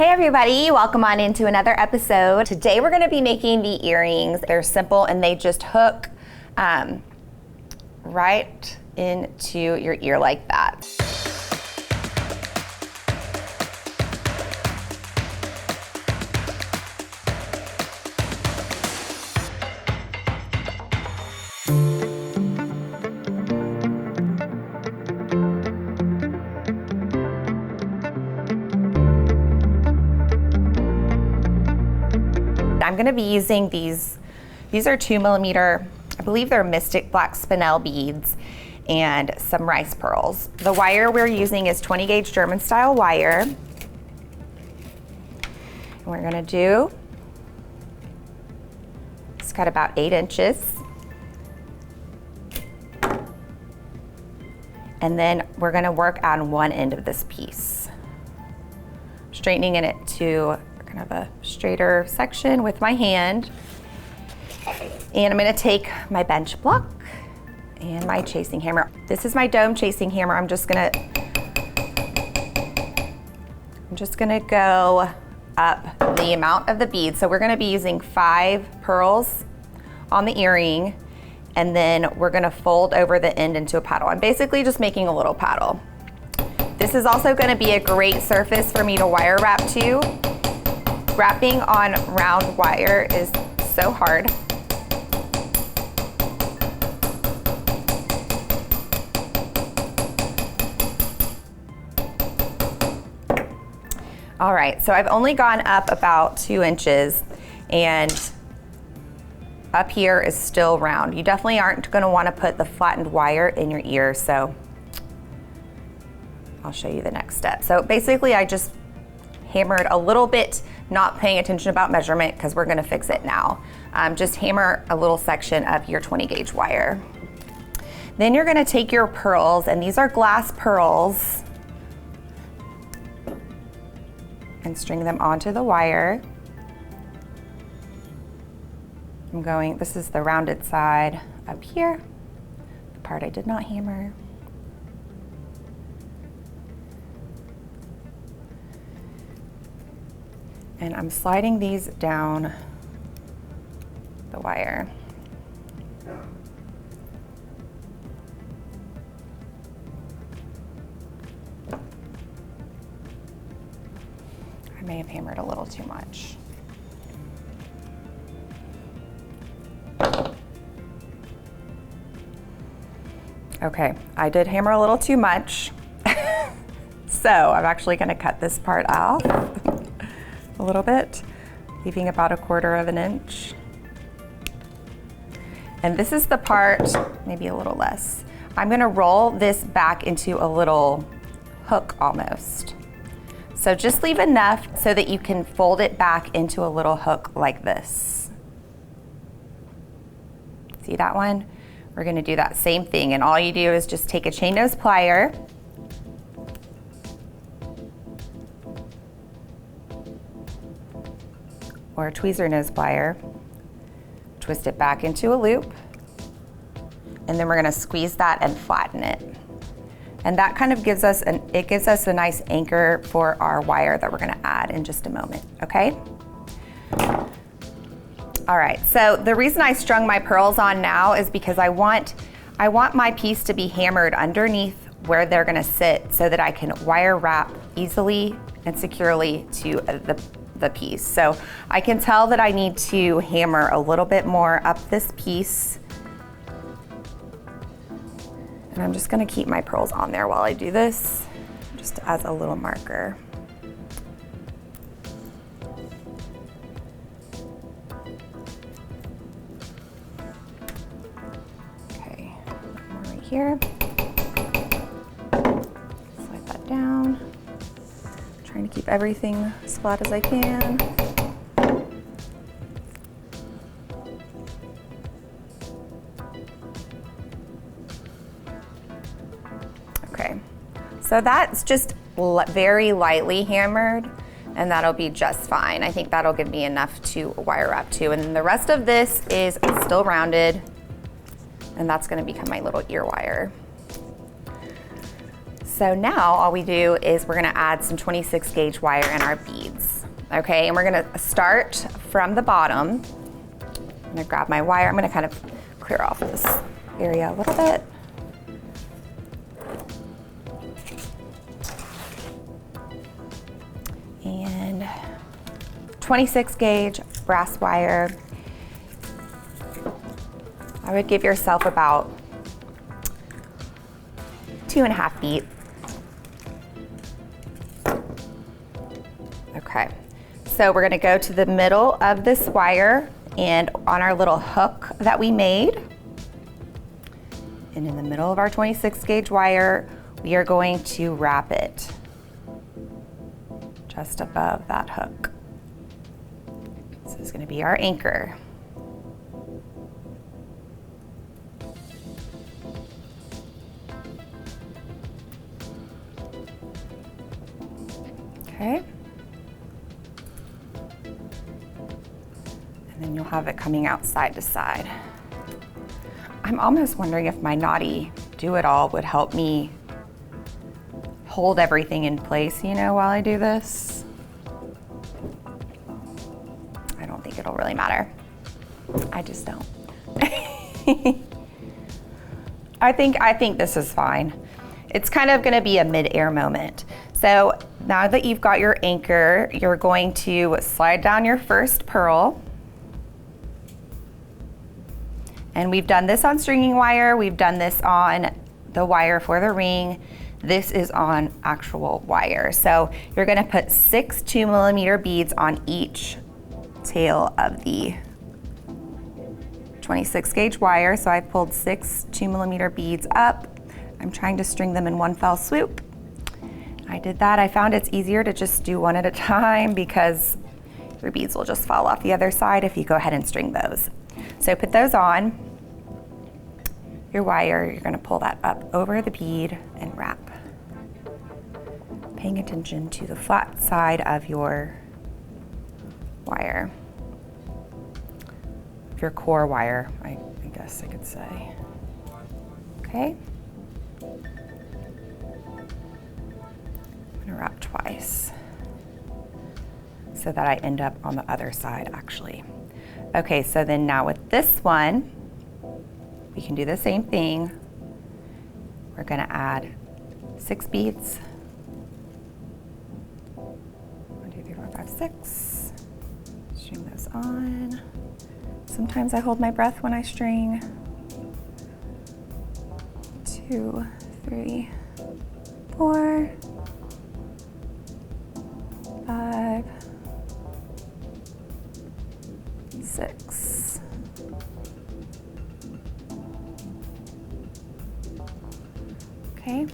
Hey everybody, welcome on into another episode. Today we're going to be making the earrings. They're simple and they just hook right into your ear like that. I'm going to be using these are 2mm, I believe they're Mystic Black Spinel beads, and some rice pearls. The wire we're using is 20 gauge German style wire. And we're going to do, it's got about 8 inches. And then we're going to work on one end of this piece, straightening it to kind of a straighter section with my hand. And I'm going to take my bench block and my chasing hammer. This is my dome chasing hammer. I'm just going to go up the amount of the beads. So we're going to be using 5 pearls on the earring, and then we're going to fold over the end into a paddle. I'm basically just making a little paddle. This is also going to be a great surface for me to wire wrap to. Wrapping on round wire is so hard. All right, so I've only gone up about 2 inches, and up here is still round. You definitely aren't going to want to put the flattened wire in your ear, so I'll show you the next step. So basically I just hammered a little bit, not paying attention about measurement because we're going to fix it now. Just hammer a little section of your 20 gauge wire. Then you're going to take your pearls, and these are glass pearls, and string them onto the wire. This is the rounded side up here, the part I did not hammer. And I'm sliding these down the wire. I may have hammered a little too much. Okay, I did hammer a little too much. So I'm actually going to cut this part off a little bit, leaving about 1/4 of an inch. And this is the part, maybe a little less. I'm going to roll this back into a little hook almost. So just leave enough so that you can fold it back into a little hook like this. See that one? We're going to do that same thing, and all you do is just take a chain nose plier, or a tweezer nose plier, twist it back into a loop, and then we're going to squeeze that and flatten it. And that kind of gives us a nice anchor for our wire that we're going to add in just a moment, okay? All right, so the reason I strung my pearls on now is because I want my piece to be hammered underneath where they're going to sit so that I can wire wrap easily and securely to the piece. So I can tell that I need to hammer a little bit more up this piece. And I'm just going to keep my pearls on there while I do this, just as a little marker. Okay, one more right here. Slide that down. Trying to keep everything as flat as I can. Okay, so that's just very lightly hammered, and that'll be just fine. I think that'll give me enough to wire wrap to. And then the rest of this is still rounded, and that's gonna become my little ear wire. So now all we do is we're gonna add some 26 gauge wire in our beads. Okay, and we're gonna start from the bottom. I'm gonna grab my wire. I'm gonna kind of clear off this area a little bit. And 26 gauge brass wire. I would give yourself about 2.5 feet. Okay, so we're gonna go to the middle of this wire and on our little hook that we made, and in the middle of our 26 gauge wire, we are going to wrap it just above that hook. This is gonna be our anchor. Okay. And then you'll have it coming out side to side. I'm almost wondering if my naughty do-it-all would help me hold everything in place, you know, while I do this. I don't think it'll really matter. I just don't. I think this is fine. It's kind of gonna be a mid-air moment. So now that you've got your anchor, you're going to slide down your first pearl. And we've done this on stringing wire, we've done this on the wire for the ring. This is on actual wire. So you're gonna put 6 2mm beads on each tail of the 26 gauge wire. So I pulled 6 2mm beads up. I'm trying to string them in one fell swoop. I did that. I found it's easier to just do one at a time because your beads will just fall off the other side if you go ahead and string those. So put those on your wire. You're gonna pull that up over the bead and wrap. Paying attention to the flat side of your wire. Your core wire, I guess I could say. Okay. I'm gonna wrap twice so that I end up on the other side actually. Okay, so then now with this one, we can do the same thing. We're gonna add 6 beads. 1, 2, 3, 4, 5, 6. String those on. Sometimes I hold my breath when I string. 2, 3, 4, 5, 6. Okay.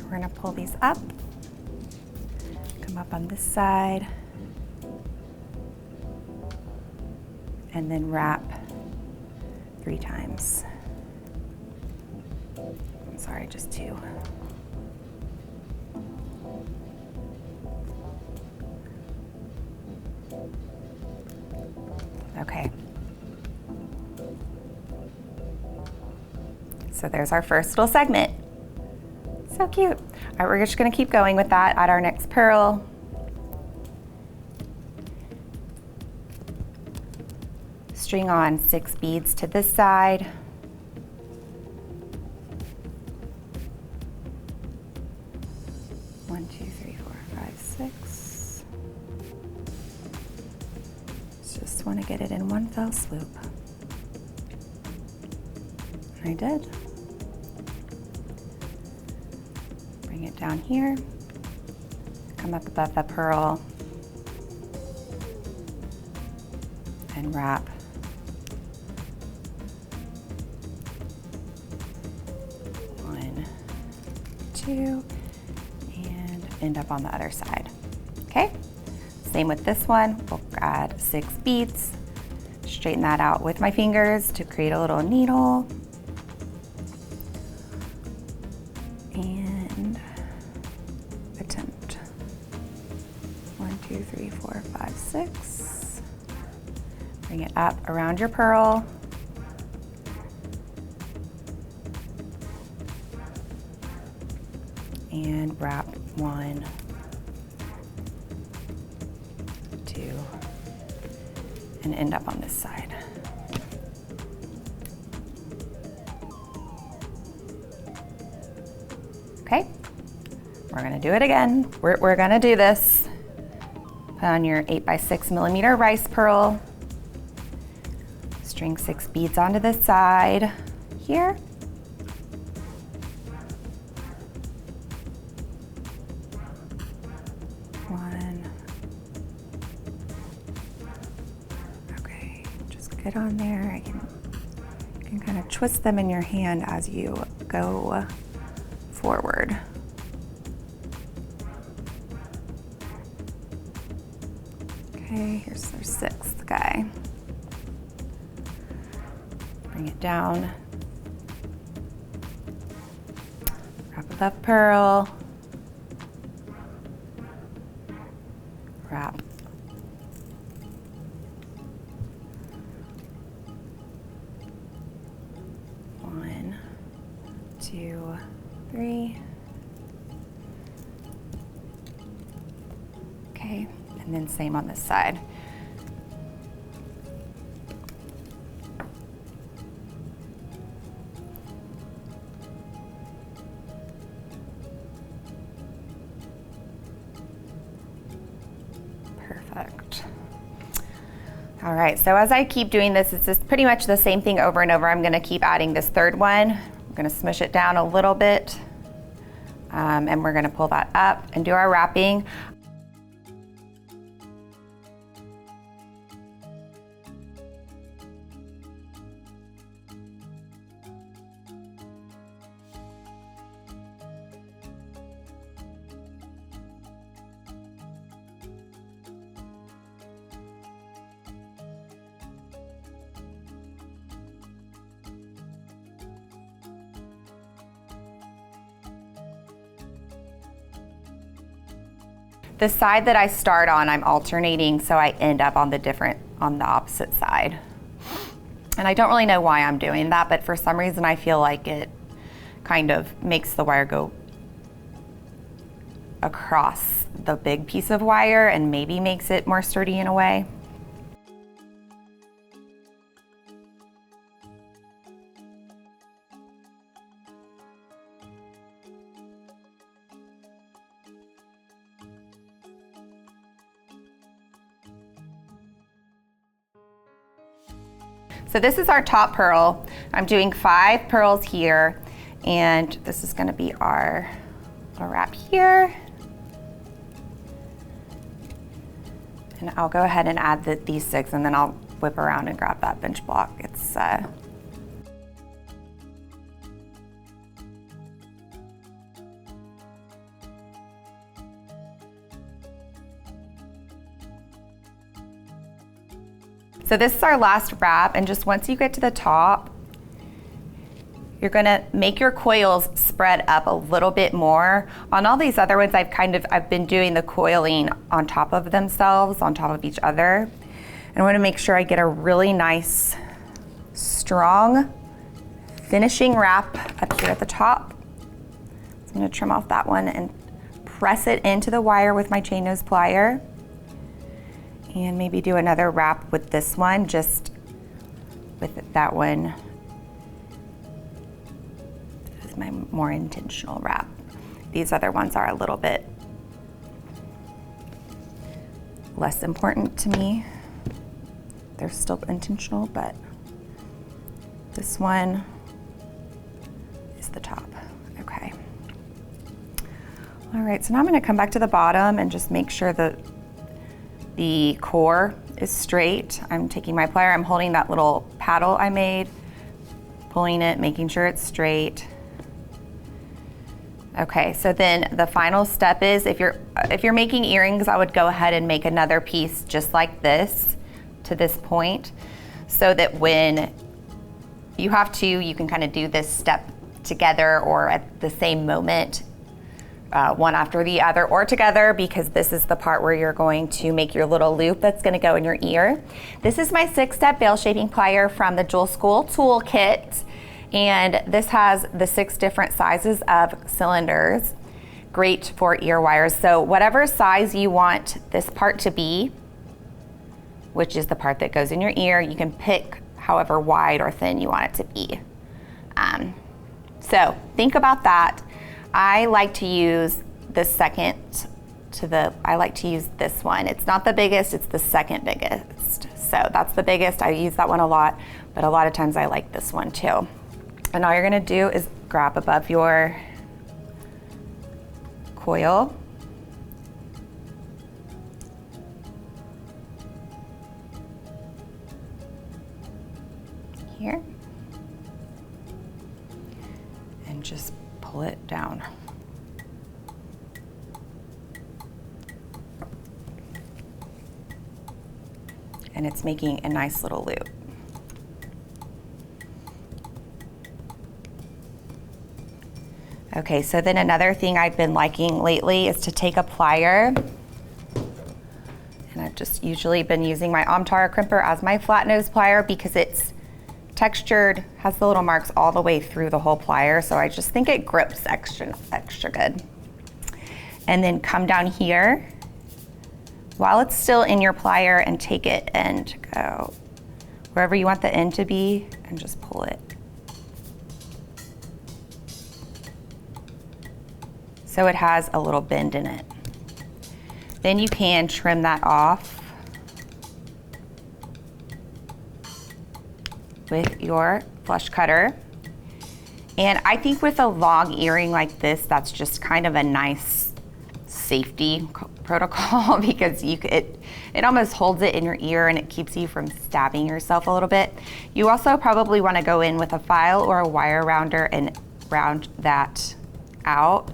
We're gonna pull these up, come up on this side, and then wrap 3 times. I'm sorry, just 2. Okay. So there's our first little segment. So cute. All right, we're just gonna keep going with that. Add our next pearl. String on 6 beads to this side. One, 2, 3, 4, 5, 6. Just want to get it in one fell swoop. I did. Bring it down here. Come up above the pearl and wrap. 1, 2, and end up on the other side. Okay, same with this one. We'll add 6 beads. Straighten that out with my fingers to create a little needle. And attempt. 1, 2, 3, 4, 5, 6. Bring it up around your pearl. and wrap 1, 2, and end up on this side. Okay, we're gonna do it again. We're gonna do this. Put on your 8x6mm rice pearl. String 6 beads onto the side here. Okay, just get on there. You can kind of twist them in your hand as you go forward. Okay, here's our 6th guy. Bring it down. Wrap a love pearl. Wrap. One, 2, 3. Okay, and then same on this side. Perfect. All right, so as I keep doing this, it's just pretty much the same thing over and over. I'm gonna keep adding this 3rd one. I'm gonna smush it down a little bit, and we're gonna pull that up and do our wrapping. The side that I start on, I'm alternating so I end up on the opposite side. And I don't really know why I'm doing that, but for some reason I feel like it kind of makes the wire go across the big piece of wire and maybe makes it more sturdy in a way. So this is our top pearl. I'm doing 5 pearls here, and this is gonna be our little wrap here. And I'll go ahead and add these 6, and then I'll whip around and grab that bench block. It's So this is our last wrap, and just once you get to the top, you're gonna make your coils spread up a little bit more. On all these other ones, I've been doing the coiling on top of themselves, on top of each other. And I wanna make sure I get a really nice, strong finishing wrap up here at the top. So I'm gonna trim off that one and press it into the wire with my chain nose plier. And maybe do another wrap with this one, just with that one. This is my more intentional wrap. These other ones are a little bit less important to me. They're still intentional, but this one is the top. Okay. All right, so now I'm gonna come back to the bottom and just make sure that the core is straight. I'm taking my plier, I'm holding that little paddle I made, pulling it, making sure it's straight. Okay, so then the final step is, if you're making earrings, I would go ahead and make another piece just like this to this point, so that when you have to, you can kind of do this step together or at the same moment. One after the other or together, because this is the part where you're going to make your little loop that's going to go in your ear. This is my 6-step veil shaping plier from the Jewel School Toolkit, and this has the 6 different sizes of cylinders. great for ear wires. So whatever size you want this part to be, which is the part that goes in your ear, you can pick however wide or thin you want it to be. So think about that. I like to use the second I like to use this one. It's not the biggest, it's the second biggest. So that's the biggest, I use that one a lot, but a lot of times I like this one too. And all you're gonna do is grab above your coil. Here. And just pull it down. And it's making a nice little loop. Okay, so then another thing I've been liking lately is to take a plier, and I've just usually been using my Amtara crimper as my flat nose plier because it's textured, has the little marks all the way through the whole plier, so I just think it grips extra good. And then come down here while it's still in your plier and take it and go wherever you want the end to be and just pull it. So it has a little bend in it. Then you can trim that off with your flush cutter. And I think with a long earring like this, that's just kind of a nice safety protocol because it almost holds it in your ear and it keeps you from stabbing yourself a little bit. You also probably want to go in with a file or a wire rounder and round that out.